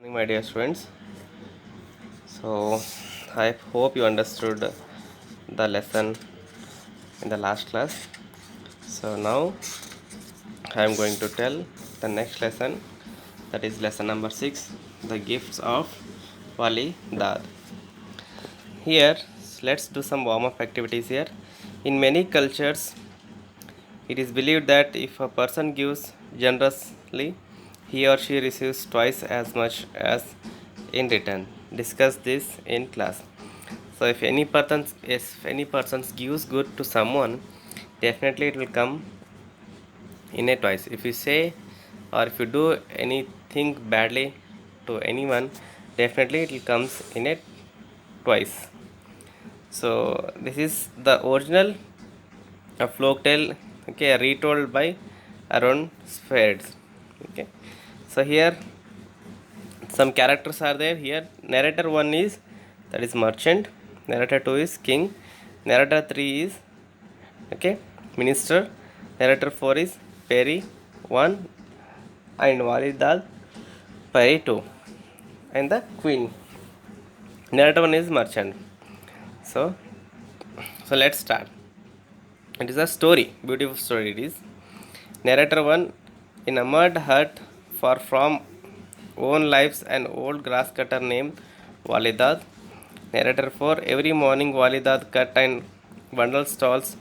Morning, my dear students. So, I hope you understood the lesson in the last class. So, now I am going to tell the next lesson, that is lesson number 6, the gifts of Wali Dad. Here, let's do some warm up activities here. In many cultures, it is believed that if a person gives generously, he or she receives twice as much as in return. Discuss this in class. So if any person gives good to someone, definitely it will come in a twice. If you say or if you do anything badly to anyone, definitely it will comes in a twice. So this is the original folk tale, okay, retold by Aaron Swords. Okay, so here some characters are there. Here narrator 1 is, that is merchant, narrator 2 is king, narrator 3 is, okay, minister, narrator 4 is Peri 1 and Walidal Peri 2 and the queen. Narrator 1 is merchant. So so let's start. It is a story, beautiful story it is. Narrator 1. In a mud hut far from own lives, an old grass cutter named Walidad. Narrator 4. Every morning Walidad cut and bundled stalls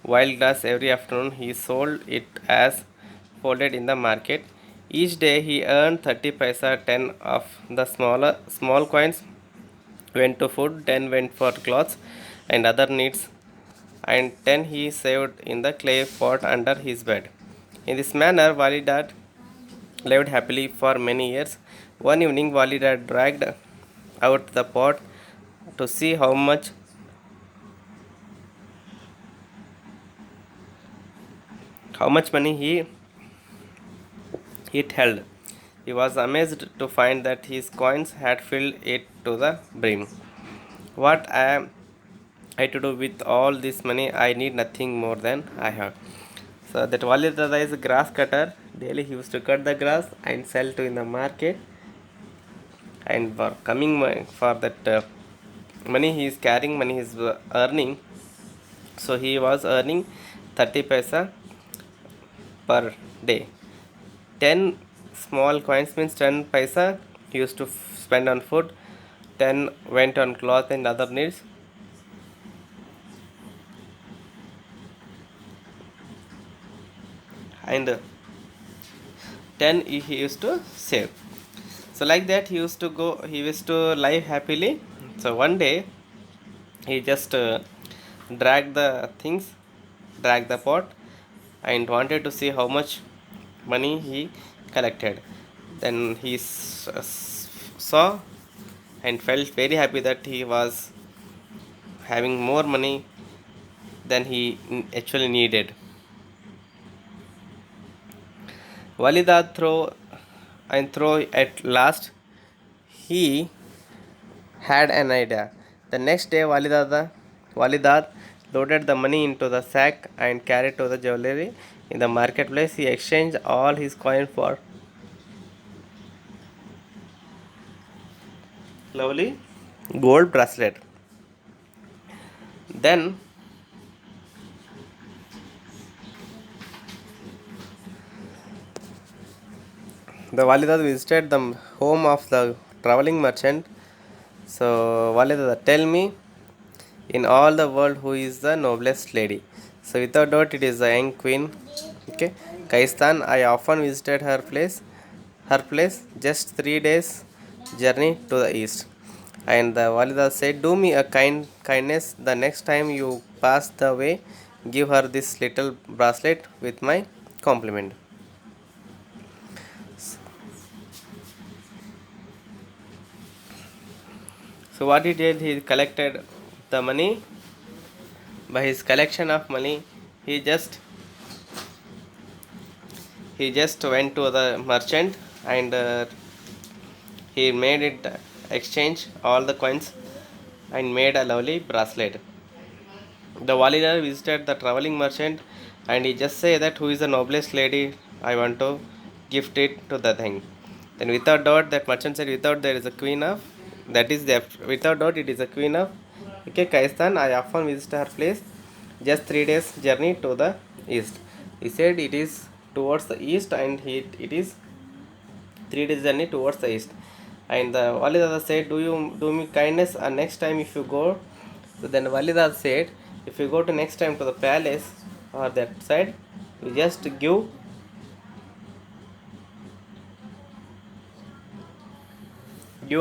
wild grass. Every afternoon he sold it as folded in the market. Each day he earned 30 paisa. 10 of the small coins went to food, 10 went for clothes and other needs, and 10 he saved in the clay pot under his bed. In this manner, Walidad lived happily for many years. One evening, Walidad dragged out the pot to see how much money it held. He was amazed to find that his coins had filled it to the brim. What am I to do with all this money? I need nothing more than I have. So that Wali Dada is a grass cutter. Daily he used to cut the grass and sell to in the market. And for coming for that money he is carrying, money he is earning. So he was earning 30 paisa per day. 10 small coins means 10 paisa he used to spend on food. 10 went on cloth and other needs. And 10 he used to save. So like that he used to live happily. So one day he just dragged the things dragged the pot and wanted to see how much money he collected. Then he saw and felt very happy that he was having more money than he actually needed. Walida throw at last he had an idea. The next day Walidad loaded the money into the sack and carried to the jewelry in the marketplace. He exchanged all his coin for lovely gold bracelet. Then the Walidad visited the home of the traveling merchant. So Walidad, tell me, in all the world who is the noblest lady? So without doubt it is the young queen, okay, Kaistan. I often visited her place just 3 days journey to the east. And the Walida said, do me a kindness. The next time you pass the way, give her this little bracelet with my compliment. So what he did, he collected the money. By his collection of money, he just went to the merchant and he made it exchange all the coins and made a lovely bracelet. The Walida visited the traveling merchant and he just say that who is the noblest lady, I want to gift it to the thing. Then without doubt, that merchant said, without there is a queen of, that is the, without doubt it is a queen of, okay, Kaistan. I often visit her place, just 3 days journey to the east. He said it is towards the east, and it is 3 days journey towards the east. And the Walidada said, do you do me kindness, and next time if you go. So then Walidada said, if you go to next time to the palace or that side, you just give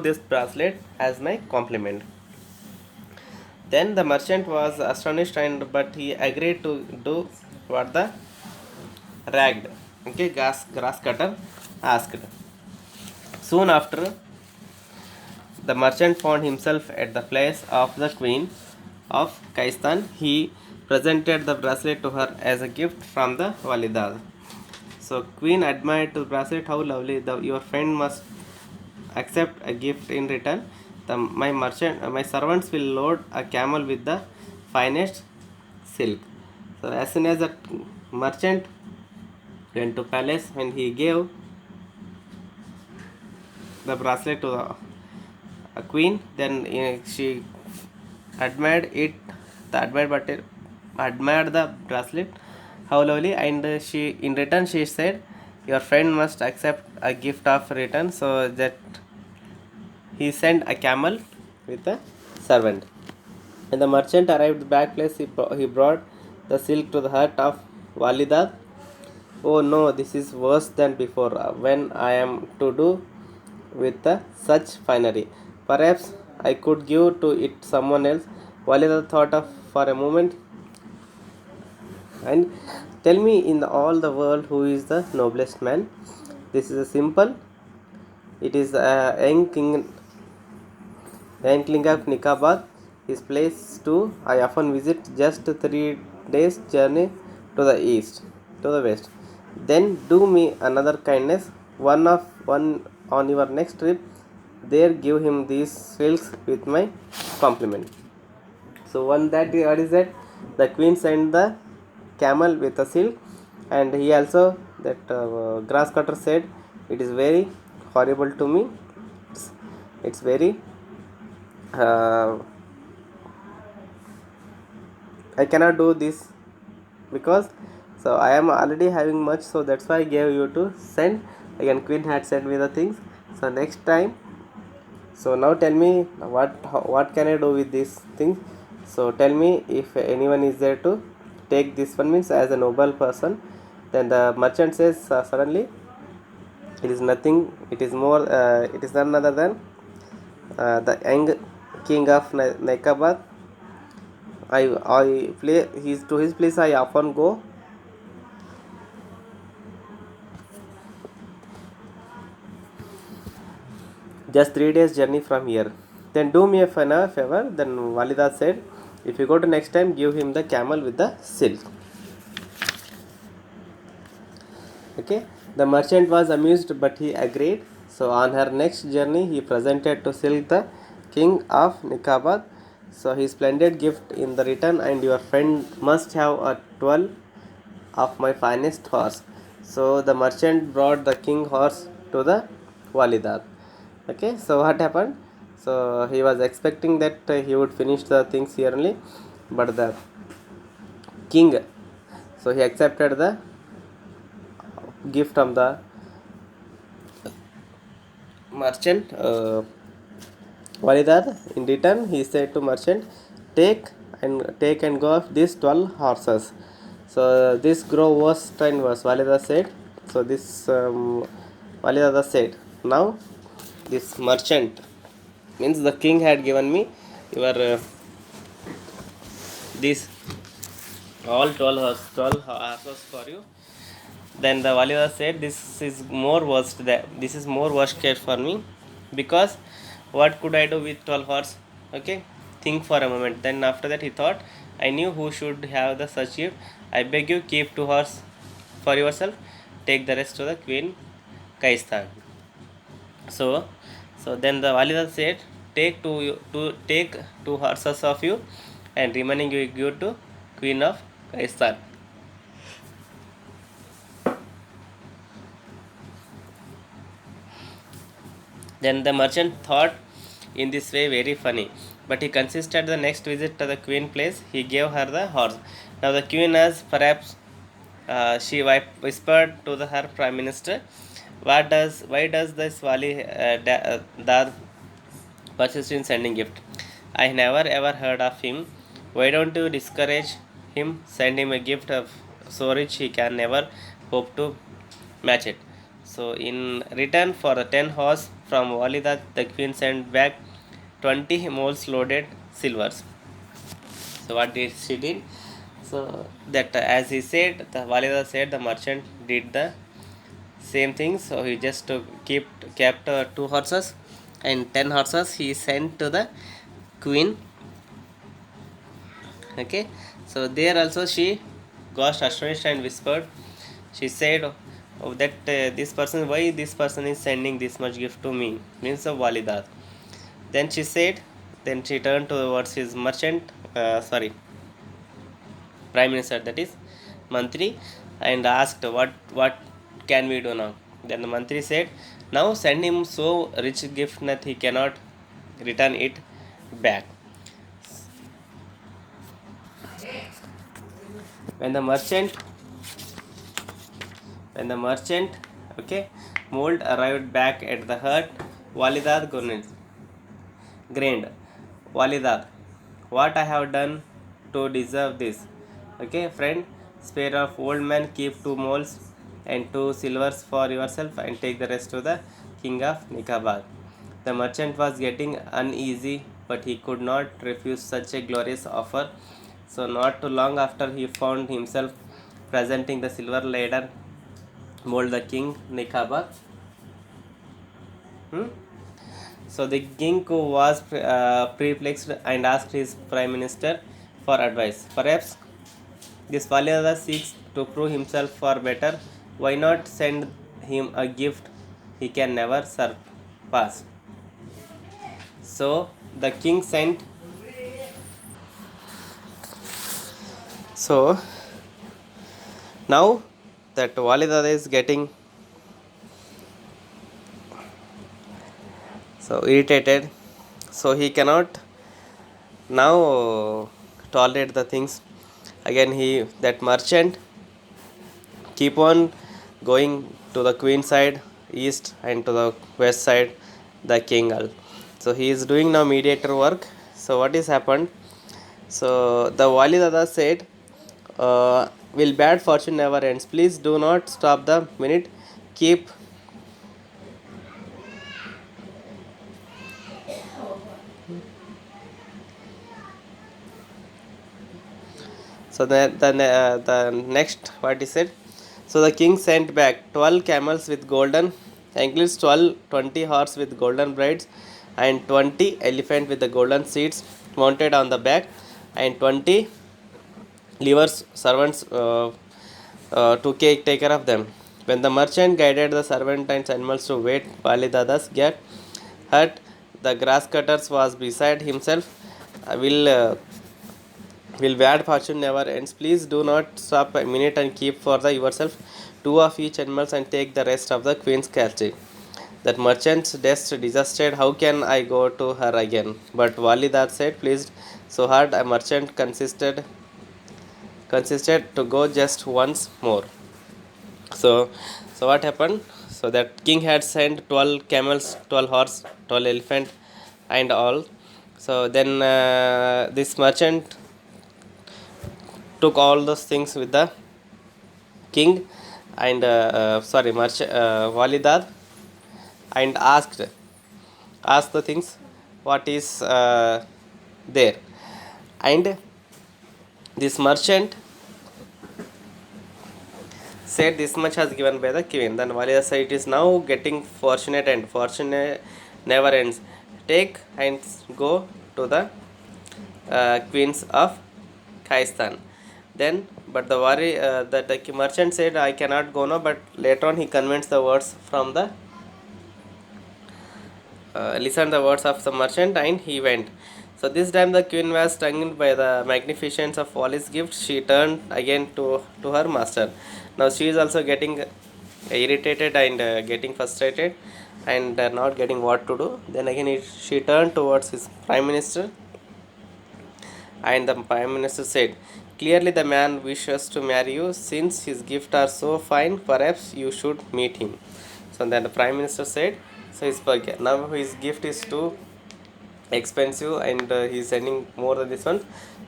this bracelet as my compliment. Then the merchant was astonished, and but he agreed to do what the ragged, okay, grass cutter asked. Soon after, the merchant found himself at the place of the queen of Kaistan. He presented the bracelet to her as a gift from the Walida. So queen admired the bracelet. How lovely! Your friend must accept a gift in return. My servants will load a camel with the finest silk. So as soon as the merchant went to palace and he gave the bracelet to a queen, then she admired it, admired the bracelet, how lovely, and she in return she said, your friend must accept a gift of return. So that he sent a camel with a servant. When the merchant arrived back place, he brought the silk to the hut of Walida. Oh no, this is worse than before. When I am to do with such finery, perhaps I could give to it someone else. Walida thought of for a moment, and tell me in all the world who is the noblest man. This is a simple. It is a young king of Nikabad. His place too. I often visit just 3 days journey to the east, to the west. Then do me another kindness. One on your next trip. There give him these silks with my compliment. So one that what is that? The queen sent the camel with a silk, and he also that grass cutter said, it is very horrible to me. It's very uh, I cannot do this because so I am already having much, so that's why I gave you to send. Again queen had sent me the things. So next time, so now tell me what can I do with these things. So tell me if anyone is there to take this one, means as a noble person. Then the merchant says, suddenly it is nothing, it is more it is none other than the young king of Naikabad. I play his to his place I often go. Just 3 days journey from here. Then do me a favor. Then Walida said, if you go to next time, give him the camel with the silk. Okay. The merchant was amused, but he agreed. So on her next journey, he presented to Silk the king of Nikabad. So his splendid gift in the return, and your friend must have a 12 of my finest horse. So the merchant brought the king horse to the Walidat. Okay, so what happened? So he was expecting that he would finish the things here only, but the king, so he accepted the gift from the merchant Walidat. In return, he said to merchant, take and go of these 12 horses. So this grow worse and worse. Walida said. So this Walida said, now this merchant, means the king had given me your this all 12 horses for you. Then the Walida said, this is more worst that this is more worst case for me, because what could I do with 12 horses? Okay, think for a moment. Then after that he thought, I knew who should have the such gift. I beg you, keep 2 horses for yourself. Take the rest to the queen Kaistan. So, so then the Walida said, take 2 horses of you, and remaining you give to queen of Kaistan. Then the merchant thought in this way very funny, but he consisted the next visit to the queen place. He gave her the horse. Now the queen, as perhaps she whispered to her prime minister, why does this Wali Dad persist in sending gift? I never ever heard of him. Why don't you discourage him? Send him a gift of so rich he can never hope to match it. So in return for the 10 horse from Walida, the queen sent back 20 moles loaded silvers. So what did she did? So that as he said, the Walida said the merchant did the same thing. So he just kept 2 horses and 10 horses he sent to the queen. Okay, so there also she got astonished and whispered. She said, "Oh, that this person, why this person is sending this much gift to me?" Means of Walidat. Then she said, then she turned towards his merchant, prime minister, that is Mantri, and asked, "What can we do now?" Then the Mantri said, "Now send him so rich gift that he cannot return it back." When the merchant When the merchant, okay, mold arrived back at the hut, Walidad grinned. Walidad, what I have done to deserve this? Okay, friend, spare of old man, keep 2 moles and 2 silvers for yourself and take the rest to the king of Nikabad. The merchant was getting uneasy, but he could not refuse such a glorious offer. So, not too long after, he found himself presenting the silver ladder mold the king Nikaba. Hmm? So the king was perplexed and asked his prime minister for advice. Perhaps this Valyada seeks to prove himself far better. Why not send him a gift he can never surpass? So the king sent. So now that Validada is getting so irritated, so he cannot now tolerate the things. Again, that merchant keep on going to the queen side, east, and to the west side, the king. So he is doing now mediator work. So what is happened? So the Wali Dada said, "Will bad fortune never ends? Please do not stop the minute. Keep." So the next what he said. So the king sent back 12 camels with golden anklets, 20 horse with golden brides, and 20 elephant with the golden seats mounted on the back, and 20 levers servants to take care of them. When the merchant guided the servant and animals to wait, Validada's get hut, the grass cutters was beside himself. Will bad fortune never ends? Please do not stop a minute and keep for the yourself 2 of each animals and take the rest of the queen's catch. That merchant's desk disaster. How can I go to her again? But Walidat said, pleased so hard a merchant consisted to go just once more. So so what happened? So that king had sent 12 camels, 12 horse, 12 elephant, and all. So then this merchant took all those things with the king and Walidad, and asked the things what is there, and this merchant said this much has given by the queen. Then Walidad said it is now getting fortunate and fortunate never ends. Take and go to the queens of Khaistan. Then, but the merchant said, I cannot go now. But later on, he convinced the words from the listened the words of the merchant, and he went. So this time the queen was stung by the magnificence of Wally's gift. She turned again to her master. Now she is also getting irritated and getting frustrated. and not getting what to do. Then again she turned towards his prime minister, and the prime minister said, "Clearly the man wishes to marry you. Since his gifts are so fine, perhaps you should meet him." So then the prime minister said, "So now his gift is too expensive, and he's sending more than this one.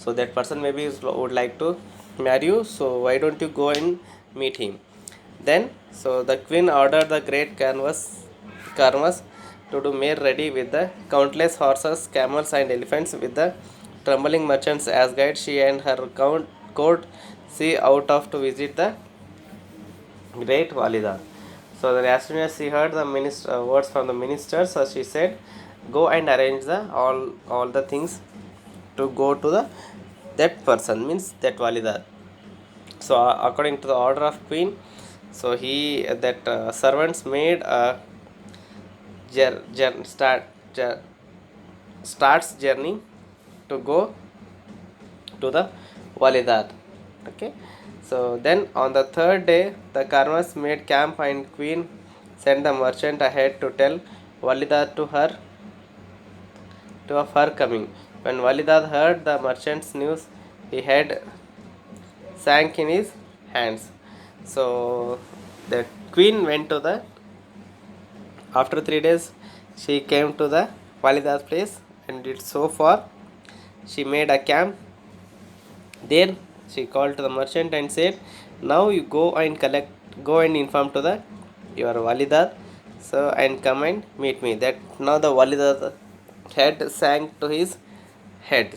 So that person maybe would like to marry you. So why don't you go and meet him?" Then so the queen ordered the great canvas to do made ready with the countless horses, camels, and elephants, with the trembling merchants as guides. She and her court see out of to visit the great Walida. So then as soon as she heard the words from the minister, so she said, "Go and arrange the all the things to go to the that person," means that Walida. So according to the order of queen, so he that servants made a jer- jer- start jer- starts journey to go to the Walidat. Okay. So then on the third day, the Karmas made camp, and queen sent the merchant ahead to tell Walidat to of her coming. When Walidat heard the merchant's news, he had sank in his hands. So the queen went to the after 3 days she came to the Walidat's place, and it's so far she made a camp. There she called to the merchant and said, "Now you go and inform to the your Walidad, so and come and meet me." That now the Walidad head sank to his head.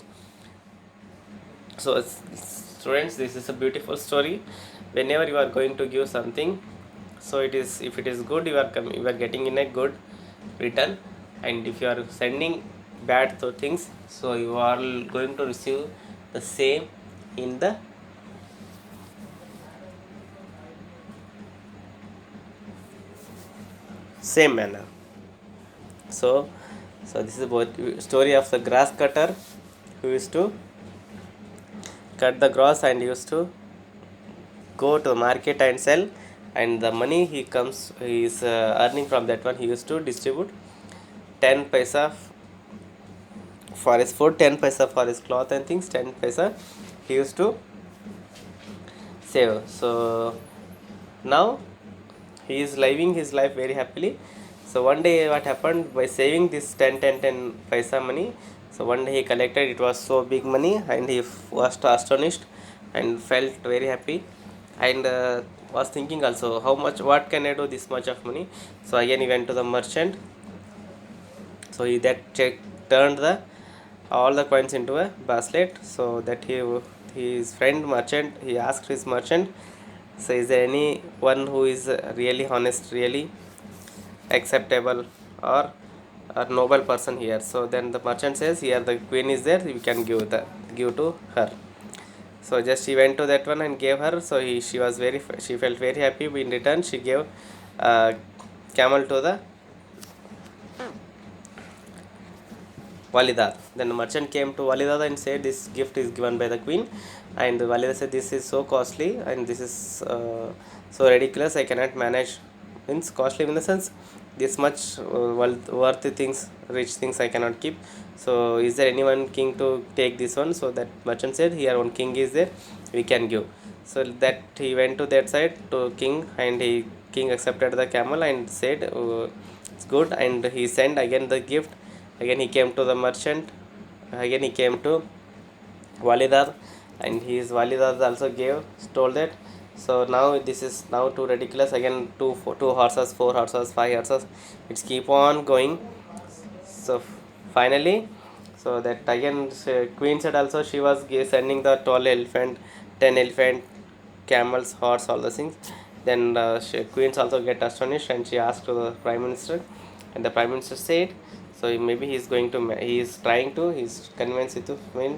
So students, this is a beautiful story. Whenever you are going to give something, so it is, if it is good, you are getting in a good return, and if you are sending bad things, so you are going to receive the same in the same manner. So this is about story of the grass cutter who used to cut the grass and used to go to the market and sell, and the money he is earning from that one, he used to distribute 10 paisa for his food, 10 paisa for his cloth and things, 10 paisa he used to save. So now he is living his life very happily. So one day what happened, by saving this 10 paisa money, so one day he collected, it was so big money, and he was astonished and felt very happy, and was thinking also, how much, what can I do this much of money. So again he went to the merchant. So he that check turned the all the coins into a basket. So that his friend merchant, he asked his merchant, so is there anyone who is really honest, really acceptable, or a noble person here? So then the merchant says, here the queen is there, you can give to her. So just he went to that one and gave her. So she felt very happy. In return she gave a camel to the Walidad. Then the merchant came to Walidad and said, "This gift is given by the queen." And Walidad said, "This is so costly, and this is so ridiculous. I cannot manage." Means costly in the sense, this much worthy things, rich things I cannot keep. So is there anyone king to take this one? So that merchant said, "Here one king is there, we can give." So that he went to that side to king, and king accepted the camel and said, "It's good." And he sent again the gift. Again he came to the merchant. Again he came to Walidar, and his Walidar also told that. So now this is now too ridiculous. Again two horses, four horses, five horses. It's keep on going. So finally, so that again queen said also, she was sending the 12 elephant, 10 elephant, camels, horse, all the things. Then queens also get astonished, and she asked to the prime minister, and the prime minister said, so maybe he's going to he is trying to he's convinced you to mean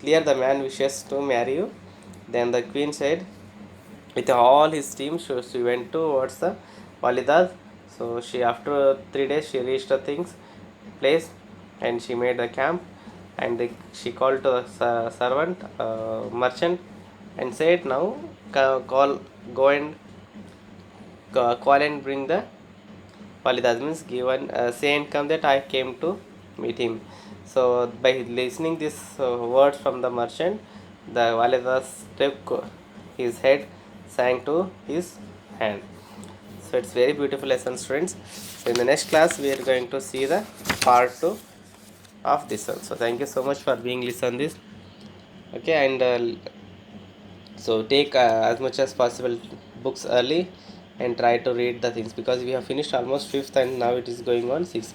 clear the man wishes to marry you. Then the queen said, with all his team, so she went towards the Walidad. So she, after 3 days, she reached the things place, and she made the camp, and she called to the servant merchant and said, now call, go and call and bring the Validas means given, say and come that I came to meet him. So by listening this words from the merchant, the Validas took his head, sang to his hand. So it's very beautiful lesson, students. So in the next class we are going to see the part 2 of this one. So thank you so much for being listen this. Okay, and so take as much as possible books early and try to read the things, because we have finished almost fifth and now it is going on sixth.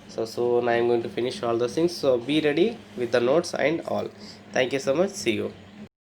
So soon I am going to finish all those things. So be ready with the notes and all. Thank you so much. See you.